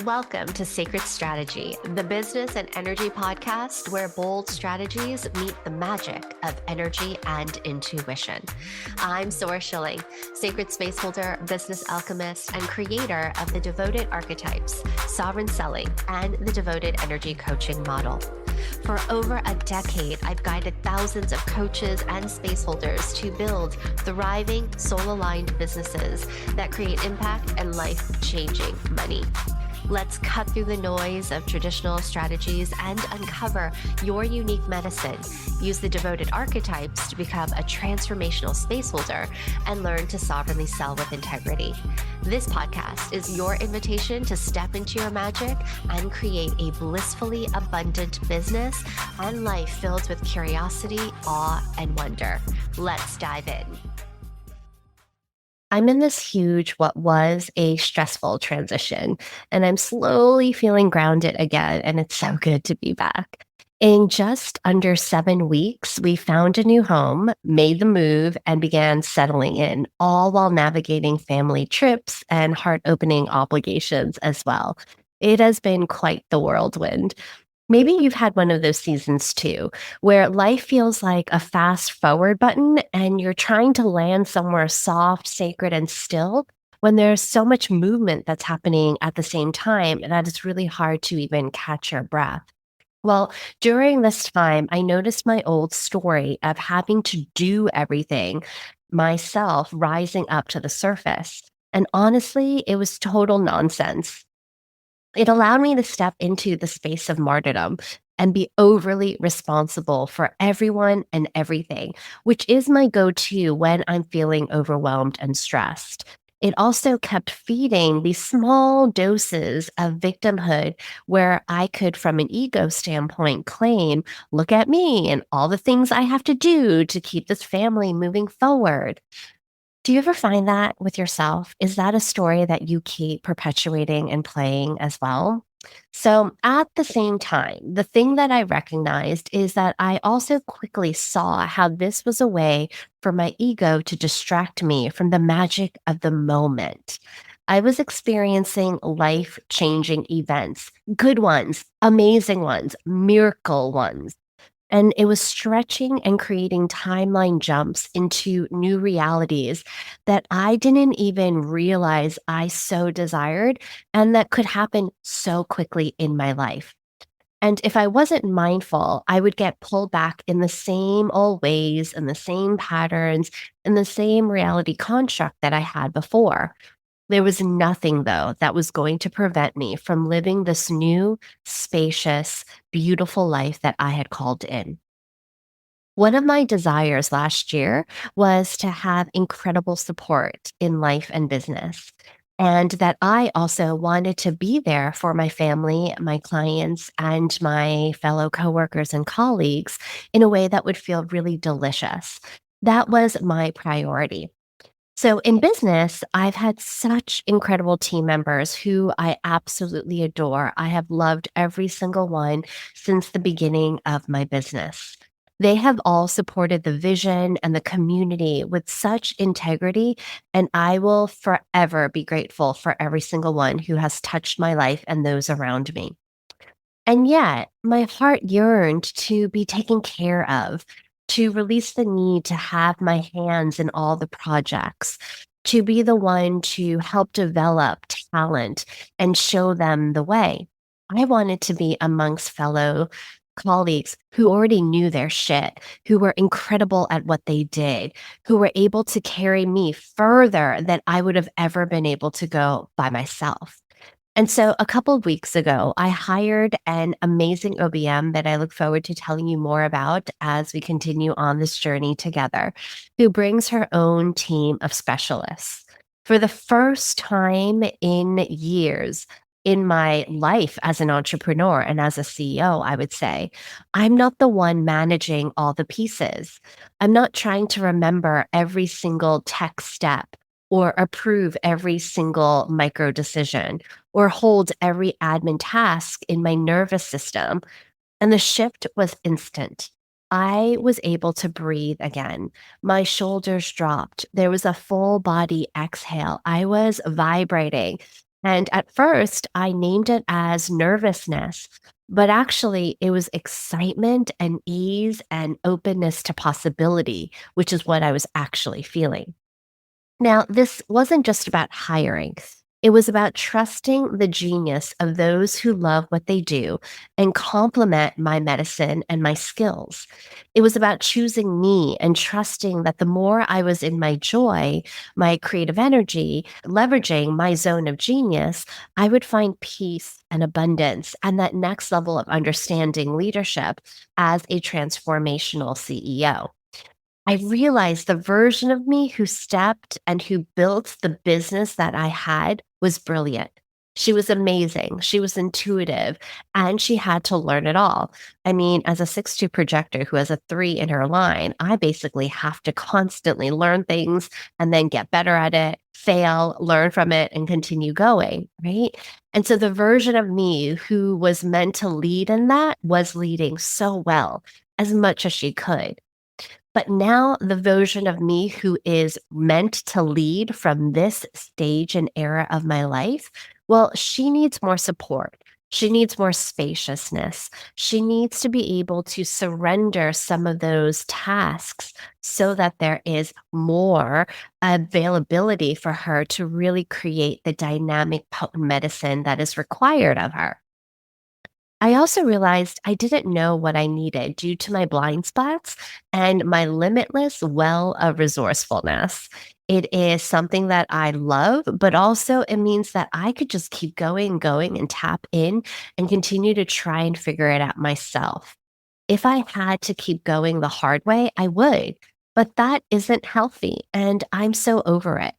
Welcome to Sacred Strategy, the business and energy podcast where bold strategies meet the magic of energy and intuition. I'm Sora Schilling, sacred spaceholder, business alchemist, and creator of the Devoted Archetypes, Sovereign Selling, and the Devoted Energy Coaching Model. For over a decade, I've guided thousands of coaches and spaceholders to build thriving, soul-aligned businesses that create impact and life-changing money. Let's cut through the noise of traditional strategies and uncover your unique medicine. Use the devoted archetypes to become a transformational spaceholder and learn to sovereignly sell with integrity. This podcast is your invitation to step into your magic and create a blissfully abundant business and life filled with curiosity, awe, and wonder. Let's dive in. I'm in this huge, what was a stressful transition, and I'm slowly feeling grounded again, and it's so good to be back. In just under 7 weeks, we found a new home, made the move, and began settling in, all while navigating family trips and heart opening obligations as well. It has been quite the whirlwind. Maybe you've had one of those seasons too, where life feels like a fast forward button and you're trying to land somewhere soft, sacred, and still when there's so much movement that's happening at the same time that it's really hard to even catch your breath. Well, during this time, I noticed my old story of having to do everything myself rising up to the surface. And honestly, it was total nonsense. It allowed me to step into the space of martyrdom and be overly responsible for everyone and everything, which is my go to when I'm feeling overwhelmed and stressed. It also kept feeding these small doses of victimhood where I could, from an ego standpoint, claim, look at me and all the things I have to do to keep this family moving forward. Do you ever find that with yourself? Is that a story that you keep perpetuating and playing as well? So, at the same time, the thing that I recognized is that I also quickly saw how this was a way for my ego to distract me from the magic of the moment. I was experiencing life changing events, good ones, amazing ones, miracle ones. And it was stretching and creating timeline jumps into new realities that I didn't even realize I so desired and that could happen so quickly in my life. And if I wasn't mindful, I would get pulled back in the same old ways and the same patterns and the same reality construct that I had before. There was nothing, though, that was going to prevent me from living this new, spacious, beautiful life that I had called in. One of my desires last year was to have incredible support in life and business, and that I also wanted to be there for my family, my clients, and my fellow coworkers and colleagues in a way that would feel really delicious. That was my priority. So in business, I've had such incredible team members who I absolutely adore. I have loved every single one since the beginning of my business. They have all supported the vision and the community with such integrity, and I will forever be grateful for every single one who has touched my life and those around me. And yet, my heart yearned to be taken care of, to release the need to have my hands in all the projects, to be the one to help develop talent and show them the way. I wanted to be amongst fellow colleagues who already knew their shit, who were incredible at what they did, who were able to carry me further than I would have ever been able to go by myself. And so a couple of weeks ago, I hired an amazing OBM that I look forward to telling you more about as we continue on this journey together, who brings her own team of specialists. For the first time in years in my life as an entrepreneur and as a CEO, I would say, I'm not the one managing all the pieces. I'm not trying to remember every single tech step or approve every single micro decision or hold every admin task in my nervous system. And the shift was instant. I was able to breathe again. My shoulders dropped. There was a full body exhale. I was vibrating. And at first, I named it as nervousness, but actually, it was excitement and ease and openness to possibility, which is what I was actually feeling. Now, this wasn't just about hiring. It was about trusting the genius of those who love what they do and complement my medicine and my skills. It was about choosing me and trusting that the more I was in my joy, my creative energy, leveraging my zone of genius, I would find peace and abundance and that next level of understanding leadership as a transformational CEO. I realized the version of me who stepped and who built the business that I had was brilliant. She was amazing. She was intuitive and she had to learn it all. I mean, as a 6'2" projector who has a 3 in her line, I basically have to constantly learn things and then get better at it, fail, learn from it, and continue going. Right. And so the version of me who was meant to lead in that was leading so well, as much as she could. But now the version of me who is meant to lead from this stage and era of my life, well, she needs more support. She needs more spaciousness. She needs to be able to surrender some of those tasks so that there is more availability for her to really create the dynamic, potent medicine that is required of her. I also realized I didn't know what I needed due to my blind spots and my limitless well of resourcefulness. It is something that I love, but also it means that I could just keep going and tap in and continue to try and figure it out myself. If I had to keep going the hard way, I would, but that isn't healthy, and I'm so over it.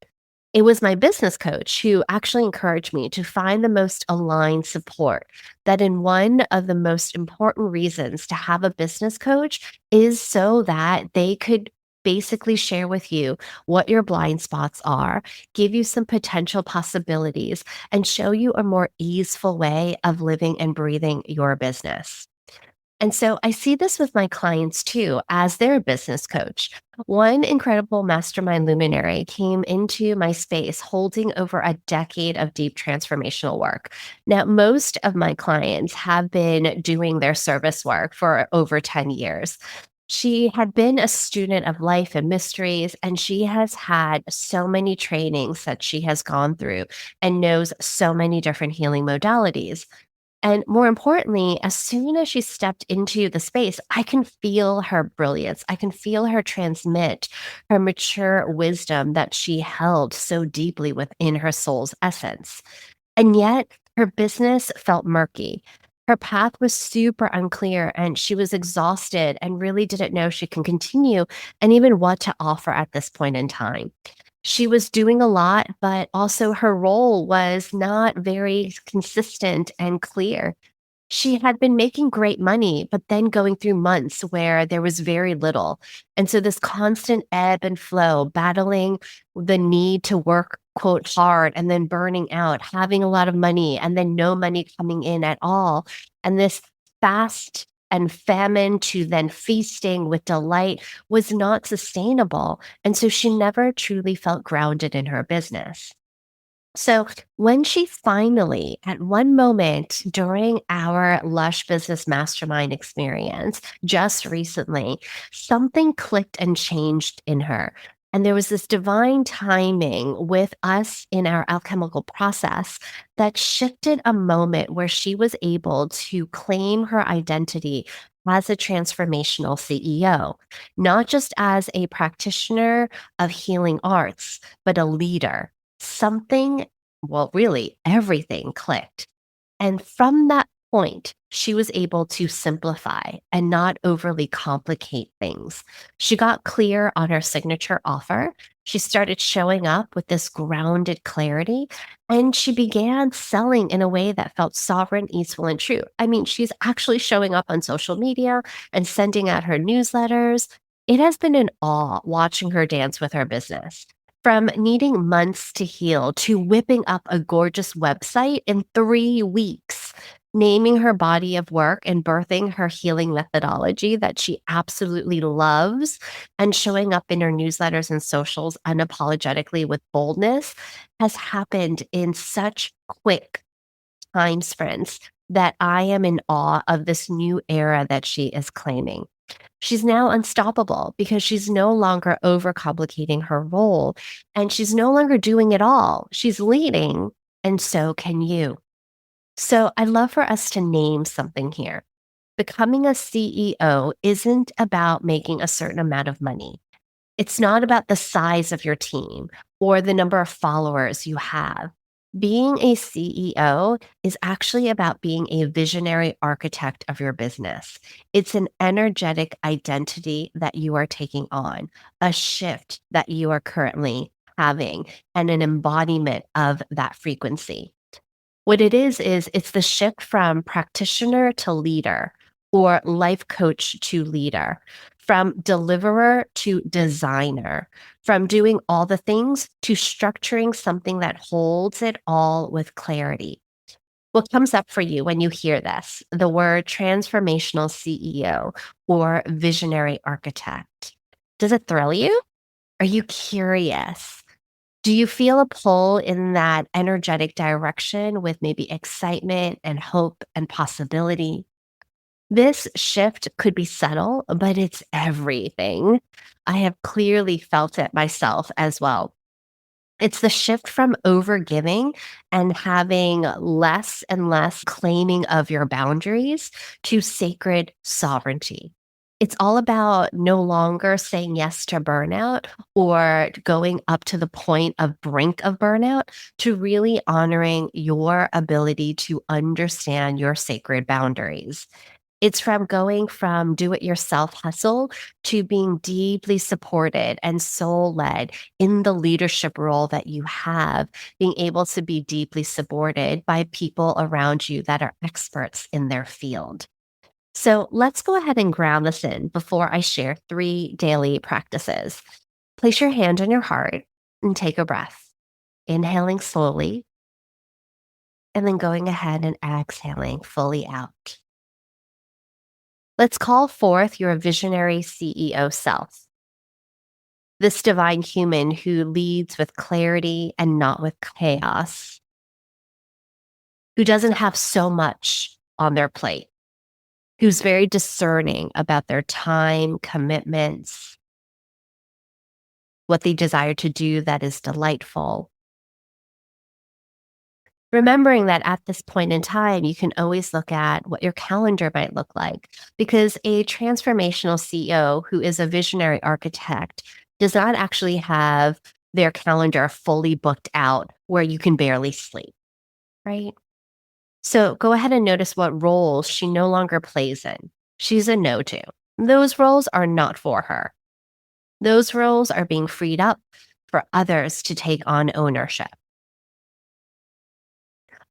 It was my business coach who actually encouraged me to find the most aligned support. That in one of the most important reasons to have a business coach is so that they could basically share with you what your blind spots are, give you some potential possibilities, and show you a more easeful way of living and breathing your business. And so I see this with my clients too, as their business coach. One incredible mastermind luminary came into my space holding over a decade of deep transformational work. Now, most of my clients have been doing their service work for over 10 years. She had been a student of life and mysteries, and she has had so many trainings that she has gone through and knows so many different healing modalities. And more importantly, as soon as she stepped into the space, I can feel her brilliance. I can feel her transmit her mature wisdom that she held so deeply within her soul's essence. And yet, her business felt murky. Her path was super unclear, and she was exhausted and really didn't know she can continue and even what to offer at this point in time. She was doing a lot, but also her role was not very consistent and clear. She had been making great money, but then going through months where there was very little. And so this constant ebb and flow, battling the need to work, quote, hard and then burning out, having a lot of money and then no money coming in at all. And this fast and famine to then feasting with delight was not sustainable. And so she never truly felt grounded in her business. So when she finally, at one moment during our Lush Business Mastermind experience just recently, something clicked and changed in her. And there was this divine timing with us in our alchemical process that shifted a moment where she was able to claim her identity as a transformational CEO, not just as a practitioner of healing arts, but a leader. Something, well, really everything clicked. And from that point, she was able to simplify and not overly complicate things. She got clear on her signature offer. She started showing up with this grounded clarity, and she began selling in a way that felt sovereign, easeful, and true. I mean, she's actually showing up on social media and sending out her newsletters. It has been an awe watching her dance with her business. From needing months to heal to whipping up a gorgeous website in 3 weeks. naming her body of work and birthing her healing methodology that she absolutely loves, and showing up in her newsletters and socials unapologetically with boldness has happened in such quick time sprints that I am in awe of this new era that she is claiming. She's now unstoppable because she's no longer overcomplicating her role and she's no longer doing it all. She's leading, and so can you. So I'd love for us to name something here. Becoming a CEO isn't about making a certain amount of money. It's not about the size of your team or the number of followers you have. Being a CEO is actually about being a visionary architect of your business. It's an energetic identity that you are taking on, a shift that you are currently having, and an embodiment of that frequency. What it is it's the shift from practitioner to leader or life coach to leader, from deliverer to designer, from doing all the things to structuring something that holds it all with clarity. What comes up for you when you hear this? The word transformational CEO or visionary architect. Does it thrill you? Are you curious? Do you feel a pull in that energetic direction with maybe excitement and hope and possibility? This shift could be subtle, but it's everything. I have clearly felt it myself as well. It's the shift from overgiving and having less and less claiming of your boundaries to sacred sovereignty. It's all about no longer saying yes to burnout or going up to the point of brink of burnout to really honoring your ability to understand your sacred boundaries. It's from going from do it yourself hustle to being deeply supported and soul led in the leadership role that you have, being able to be deeply supported by people around you that are experts in their field. So let's go ahead and ground this in before I share 3 daily practices. Place your hand on your heart and take a breath, inhaling slowly, and then going ahead and exhaling fully out. Let's call forth your visionary CEO self, this divine human who leads with clarity and not with chaos, who doesn't have so much on their plate, who's very discerning about their time, commitments, what they desire to do that is delightful. Remembering that at this point in time, you can always look at what your calendar might look like, because a transformational CEO who is a visionary architect does not actually have their calendar fully booked out where you can barely sleep, right? So go ahead and notice what roles she no longer plays in. She's a no to. Those roles are not for her. Those roles are being freed up for others to take on ownership.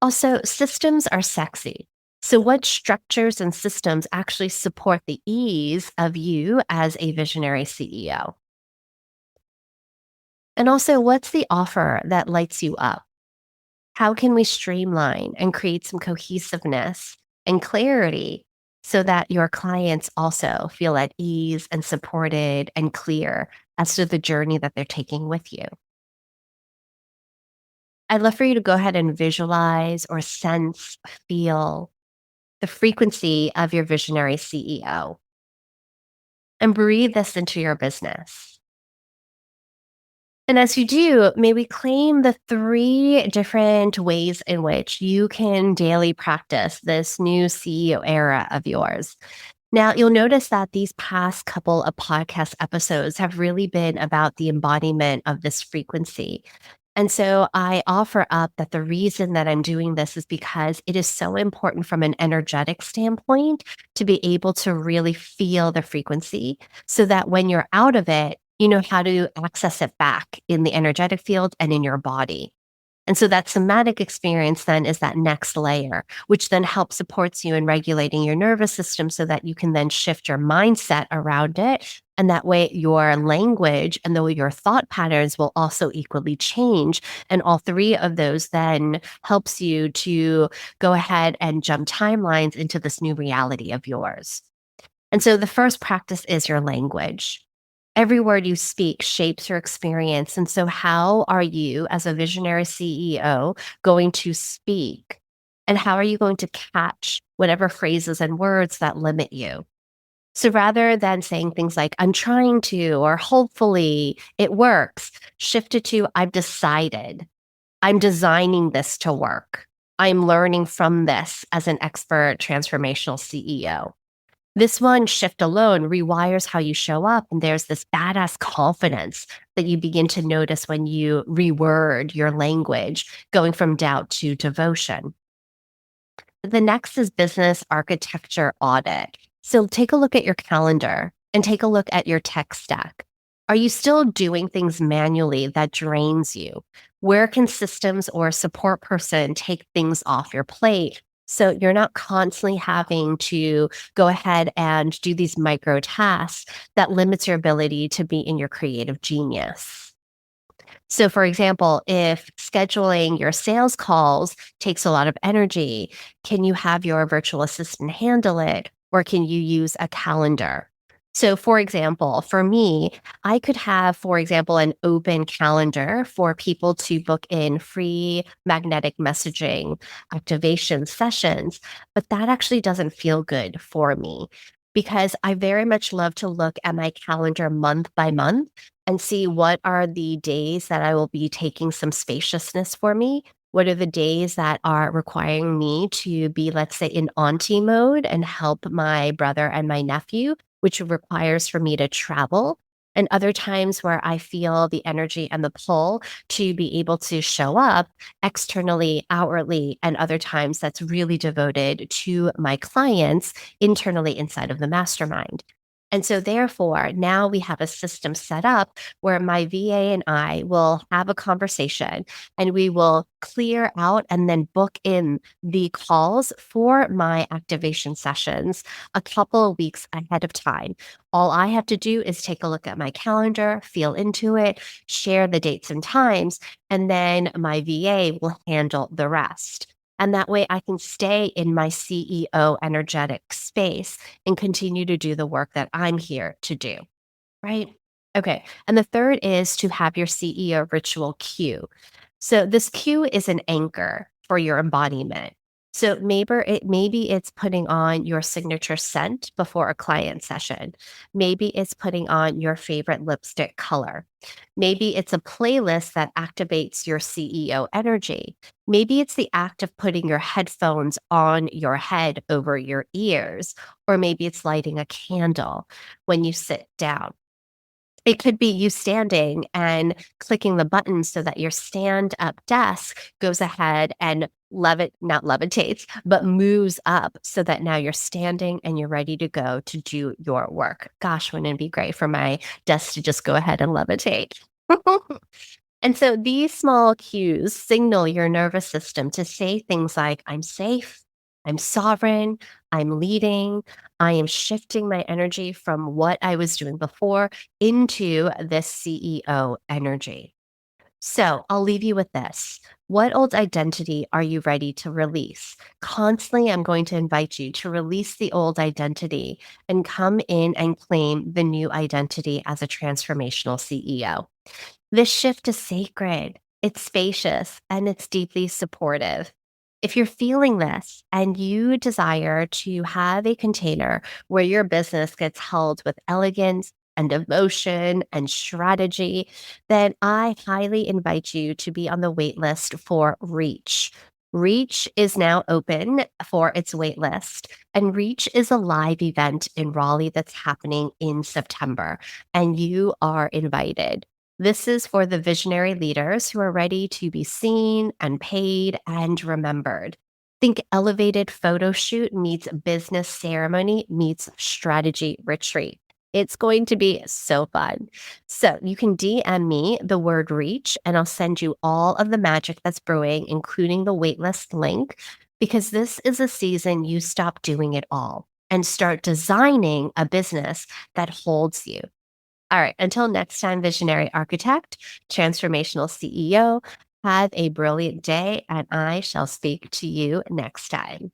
Also, systems are sexy. So, what structures and systems actually support the ease of you as a visionary CEO? And also, what's the offer that lights you up? How can we streamline and create some cohesiveness and clarity so that your clients also feel at ease and supported and clear as to the journey that they're taking with you? I'd love for you to go ahead and visualize or sense, feel the frequency of your visionary CEO and breathe this into your business. And as you do, may we claim the 3 different ways in which you can daily practice this new CEO era of yours. Now, you'll notice that these past couple of podcast episodes have really been about the embodiment of this frequency. And so I offer up that the reason that I'm doing this is because it is so important from an energetic standpoint to be able to really feel the frequency so that when you're out of it, you know how to access it back in the energetic field and in your body. And so that somatic experience then is that next layer, which then helps supports you in regulating your nervous system so that you can then shift your mindset around it And that way, your language and your thought patterns will also equally change. And all three of those then helps you to go ahead and jump timelines into this new reality of yours. And so the first practice is your language. Every word you speak shapes your experience. And so, how are you, as a visionary CEO, going to speak? And how are you going to catch whatever phrases and words that limit you? So, rather than saying things like, I'm trying to, or hopefully it works, shift it to, I've decided. I'm designing this to work. I'm learning from this as an expert transformational CEO. This one shift alone rewires how you show up. And there's this badass confidence that you begin to notice when you reword your language, going from doubt to devotion. The next is business architecture audit. So take a look at your calendar and take a look at your tech stack. Are you still doing things manually that drains you? Where can systems or support person take things off your plate so you're not constantly having to go ahead and do these micro tasks that limits your ability to be in your creative genius? So, for example, if scheduling your sales calls takes a lot of energy, can you have your virtual assistant handle it? Or can you use a calendar? So, for example, for me, I could have, for example, an open calendar for people to book in free magnetic messaging activation sessions, but that actually doesn't feel good for me because I very much love to look at my calendar month by month and see what are the days that I will be taking some spaciousness for me. What are the days that are requiring me to be, let's say, in auntie mode and help my brother and my nephew, which requires for me to travel? And other times where I feel the energy and the pull to be able to show up externally, outwardly, and other times that's really devoted to my clients internally inside of the mastermind. And so, therefore, now we have a system set up where my VA and I will have a conversation and we will clear out and then book in the calls for my activation sessions a couple of weeks ahead of time. All I have to do is take a look at my calendar, feel into it, share the dates and times, and then my VA will handle the rest. And that way I can stay in my CEO energetic space and continue to do the work that I'm here to do, right? Okay. And the third is to have your CEO ritual cue. So this cue is an anchor for your embodiment. So maybe it's putting on your signature scent before a client session. Maybe it's putting on your favorite lipstick color. Maybe it's a playlist that activates your CEO energy. Maybe it's the act of putting your headphones on your head over your ears, or maybe it's lighting a candle when you sit down. It could be you standing and clicking the button so that your stand-up desk goes ahead and not levitates, but moves up so that now you're standing and you're ready to go to do your work. Gosh, wouldn't it be great for my desk to just go ahead and levitate? And so these small cues signal your nervous system to say things like, I'm safe, I'm sovereign, I'm leading, I am shifting my energy from what I was doing before into this CEO energy. So I'll leave you with this. What old identity are you ready to release? Constantly, I'm going to invite you to release the old identity and come in and claim the new identity as a transformational CEO. This shift is sacred, it's spacious, and it's deeply supportive. If you're feeling this and you desire to have a container where your business gets held with elegance and devotion and strategy, then I highly invite you to be on the wait list for Reach. Reach is now open for its wait list, and Reach is a live event in Raleigh that's happening in September, and you are invited. This is for the visionary leaders who are ready to be seen and paid and remembered. Think elevated photo shoot meets business ceremony meets strategy retreat. It's going to be so fun. So you can DM me the word reach, and I'll send you all of the magic that's brewing, including the waitlist link, because this is a season you stop doing it all and start designing a business that holds you. All right. Until next time, visionary architect, transformational CEO, have a brilliant day, and I shall speak to you next time.